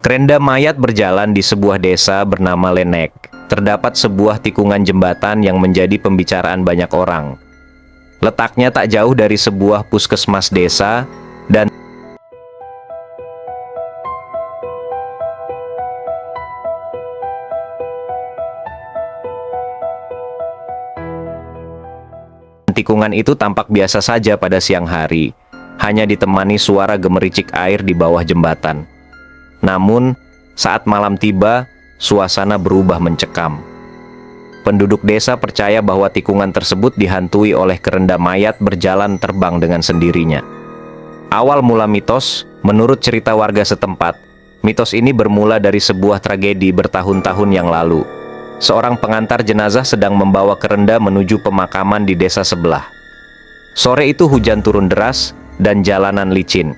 Kerenda mayat berjalan di sebuah desa bernama Lenek. Terdapat sebuah tikungan jembatan yang menjadi pembicaraan banyak orang. Letaknya tak jauh dari sebuah puskesmas desa dan tikungan itu tampak biasa saja pada siang hari, hanya ditemani suara gemericik air di bawah jembatan. Namun, saat malam tiba, suasana berubah mencekam. Penduduk desa percaya bahwa tikungan tersebut dihantui oleh kerenda mayat berjalan terbang dengan sendirinya. Awal mula mitos, menurut cerita warga setempat, mitos ini bermula dari sebuah tragedi bertahun-tahun yang lalu. Seorang pengantar jenazah sedang membawa kerenda menuju pemakaman di desa sebelah. Sore itu hujan turun deras dan jalanan licin.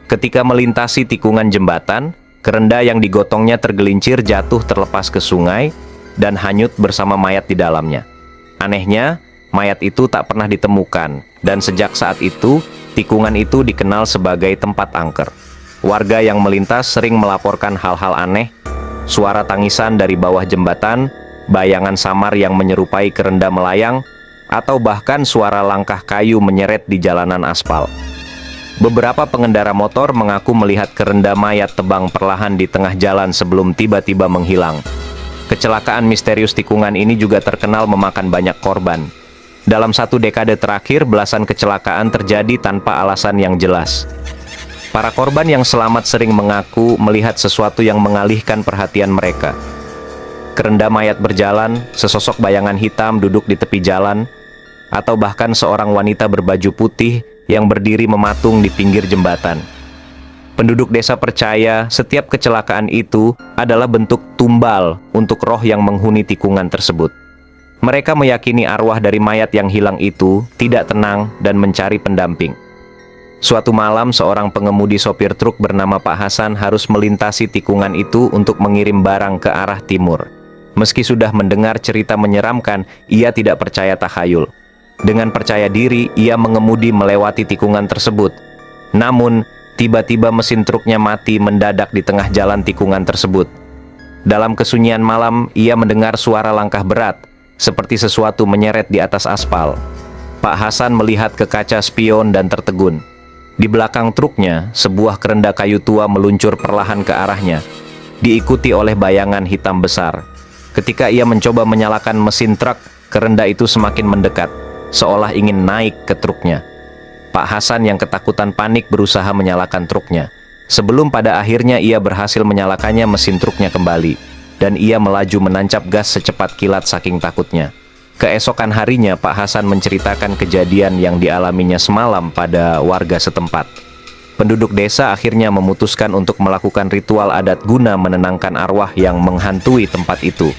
Ketika melintasi tikungan jembatan, kerenda yang digotongnya tergelincir jatuh terlepas ke sungai dan hanyut bersama mayat di dalamnya. Anehnya, mayat itu tak pernah ditemukan, dan sejak saat itu, tikungan itu dikenal sebagai tempat angker. Warga yang melintas sering melaporkan hal-hal aneh, suara tangisan dari bawah jembatan, bayangan samar yang menyerupai kerenda melayang, atau bahkan suara langkah kayu menyeret di jalanan aspal. Beberapa pengendara motor mengaku melihat kerenda mayat tebang perlahan di tengah jalan sebelum tiba-tiba menghilang. Kecelakaan misterius tikungan ini juga terkenal memakan banyak korban. Dalam satu dekade terakhir, belasan kecelakaan terjadi tanpa alasan yang jelas. Para korban yang selamat sering mengaku melihat sesuatu yang mengalihkan perhatian mereka. Kerenda mayat berjalan, sesosok bayangan hitam duduk di tepi jalan, atau bahkan seorang wanita berbaju putih yang berdiri mematung di pinggir jembatan. Penduduk desa percaya setiap kecelakaan itu adalah bentuk tumbal untuk roh yang menghuni tikungan tersebut. Mereka meyakini arwah dari mayat yang hilang itu tidak tenang dan mencari pendamping. Suatu malam, seorang pengemudi sopir truk bernama Pak Hasan harus melintasi tikungan itu untuk mengirim barang ke arah timur. Meski sudah mendengar cerita menyeramkan, ia tidak percaya takhayul. Dengan percaya diri, ia mengemudi melewati tikungan tersebut. Namun, tiba-tiba mesin truknya mati mendadak di tengah jalan tikungan tersebut. Dalam kesunyian malam, ia mendengar suara langkah berat, seperti sesuatu menyeret di atas aspal. Pak Hasan melihat ke kaca spion dan tertegun. Di belakang truknya, sebuah kerenda kayu tua meluncur perlahan ke arahnya, diikuti oleh bayangan hitam besar. Ketika ia mencoba menyalakan mesin truk, kerenda itu semakin mendekat, seolah ingin naik ke truknya. Pak Hasan yang ketakutan panik berusaha menyalakan truknya. Sebelum pada akhirnya ia berhasil menyalakannya, mesin truknya kembali, dan ia melaju menancap gas secepat kilat saking takutnya. Keesokan harinya, Pak Hasan menceritakan kejadian yang dialaminya semalam pada warga setempat. Penduduk desa akhirnya memutuskan untuk melakukan ritual adat guna menenangkan arwah yang menghantui tempat itu.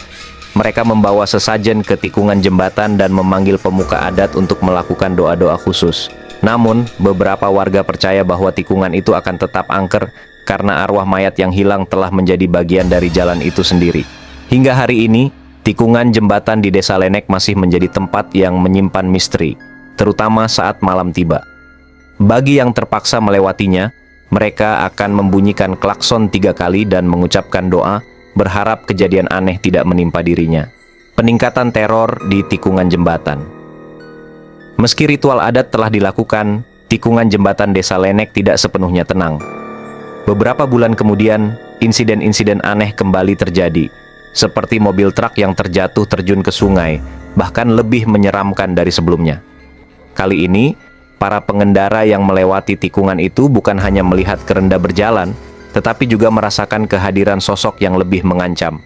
Mereka membawa sesajen ke tikungan jembatan dan memanggil pemuka adat untuk melakukan doa-doa khusus. Namun, beberapa warga percaya bahwa tikungan itu akan tetap angker karena arwah mayat yang hilang telah menjadi bagian dari jalan itu sendiri. Hingga hari ini, tikungan jembatan di Desa Lenek masih menjadi tempat yang menyimpan misteri, terutama saat malam tiba. Bagi yang terpaksa melewatinya, mereka akan membunyikan klakson 3 kali dan mengucapkan doa, berharap kejadian aneh tidak menimpa dirinya. Peningkatan teror di tikungan jembatan. Meski ritual adat telah dilakukan, tikungan jembatan Desa Lenek tidak sepenuhnya tenang. Beberapa bulan kemudian, insiden-insiden aneh kembali terjadi, seperti mobil truk yang terjatuh terjun ke sungai, bahkan lebih menyeramkan dari sebelumnya. Kali ini, para pengendara yang melewati tikungan itu bukan hanya melihat kerenda berjalan, tetapi juga merasakan kehadiran sosok yang lebih mengancam.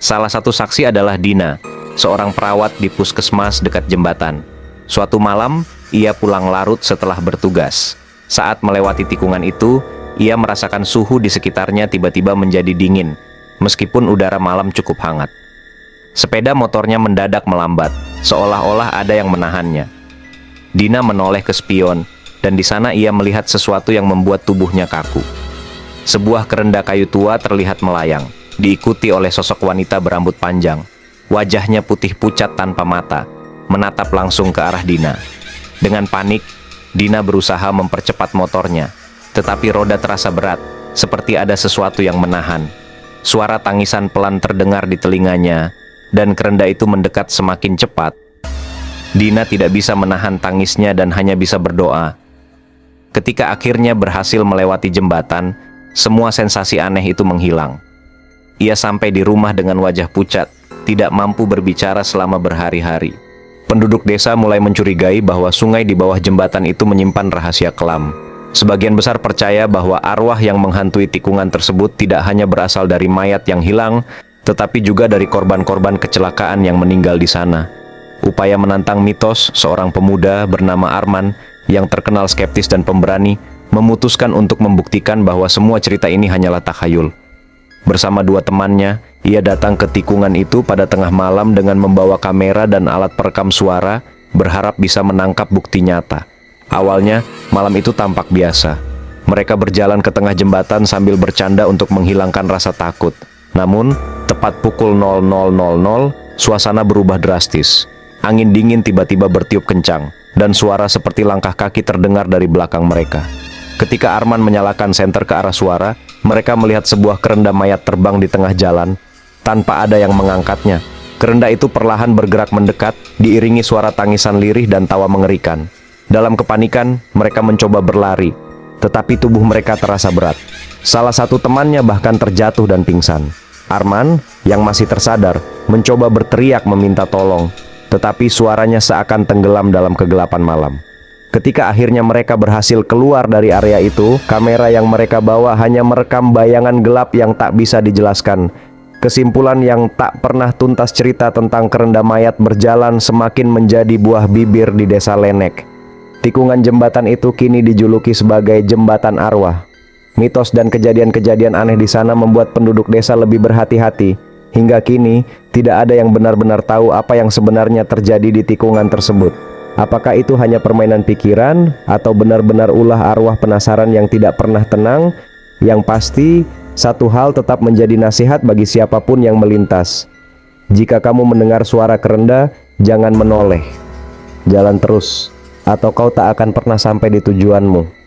Salah satu saksi adalah Dina, seorang perawat di puskesmas dekat jembatan. Suatu malam, ia pulang larut setelah bertugas. Saat melewati tikungan itu, ia merasakan suhu di sekitarnya tiba-tiba menjadi dingin, meskipun udara malam cukup hangat. Sepeda motornya mendadak melambat, seolah-olah ada yang menahannya. Dina menoleh ke spion, dan di sana ia melihat sesuatu yang membuat tubuhnya kaku. Sebuah kerenda kayu tua terlihat melayang, diikuti oleh sosok wanita berambut panjang. Wajahnya putih pucat tanpa mata, menatap langsung ke arah Dina. Dengan panik, Dina berusaha mempercepat motornya, tetapi roda terasa berat, seperti ada sesuatu yang menahan. Suara tangisan pelan terdengar di telinganya, dan kerenda itu mendekat semakin cepat. Dina tidak bisa menahan tangisnya dan hanya bisa berdoa. Ketika akhirnya berhasil melewati jembatan, semua sensasi aneh itu menghilang. Ia sampai di rumah dengan wajah pucat, tidak mampu berbicara selama berhari-hari. Penduduk desa mulai mencurigai bahwa sungai di bawah jembatan itu menyimpan rahasia kelam. Sebagian besar percaya bahwa arwah yang menghantui tikungan tersebut tidak hanya berasal dari mayat yang hilang, tetapi juga dari korban-korban kecelakaan yang meninggal di sana. Upaya menantang mitos, seorang pemuda bernama Arman yang terkenal skeptis dan pemberani memutuskan untuk membuktikan bahwa semua cerita ini hanyalah takhayul. Bersama dua temannya, ia datang ke tikungan itu pada tengah malam dengan membawa kamera dan alat perekam suara, berharap bisa menangkap bukti nyata. Awalnya, malam itu tampak biasa. Mereka berjalan ke tengah jembatan sambil bercanda untuk menghilangkan rasa takut. Namun, tepat pukul 00.00, suasana berubah drastis. Angin dingin tiba-tiba bertiup kencang, dan suara seperti langkah kaki terdengar dari belakang mereka. Ketika Arman menyalakan senter ke arah suara, mereka melihat sebuah kerenda mayat terbang di tengah jalan, tanpa ada yang mengangkatnya. Kerenda itu perlahan bergerak mendekat, diiringi suara tangisan lirih dan tawa mengerikan. Dalam kepanikan, mereka mencoba berlari, tetapi tubuh mereka terasa berat. Salah satu temannya bahkan terjatuh dan pingsan. Arman, yang masih tersadar, mencoba berteriak meminta tolong, tetapi suaranya seakan tenggelam dalam kegelapan malam. Ketika akhirnya mereka berhasil keluar dari area itu, kamera yang mereka bawa hanya merekam bayangan gelap yang tak bisa dijelaskan. Kesimpulan yang tak pernah tuntas cerita tentang kerenda mayat berjalan semakin menjadi buah bibir di desa Lenek. Tikungan jembatan itu kini dijuluki sebagai jembatan arwah. Mitos dan kejadian-kejadian aneh di sana membuat penduduk desa lebih berhati-hati. Hingga kini, tidak ada yang benar-benar tahu apa yang sebenarnya terjadi di tikungan tersebut. Apakah itu hanya permainan pikiran, atau benar-benar ulah arwah penasaran yang tidak pernah tenang? Yang pasti, satu hal tetap menjadi nasihat bagi siapapun yang melintas. Jika kamu mendengar suara kerenda, jangan menoleh. Jalan terus, atau kau tak akan pernah sampai di tujuanmu.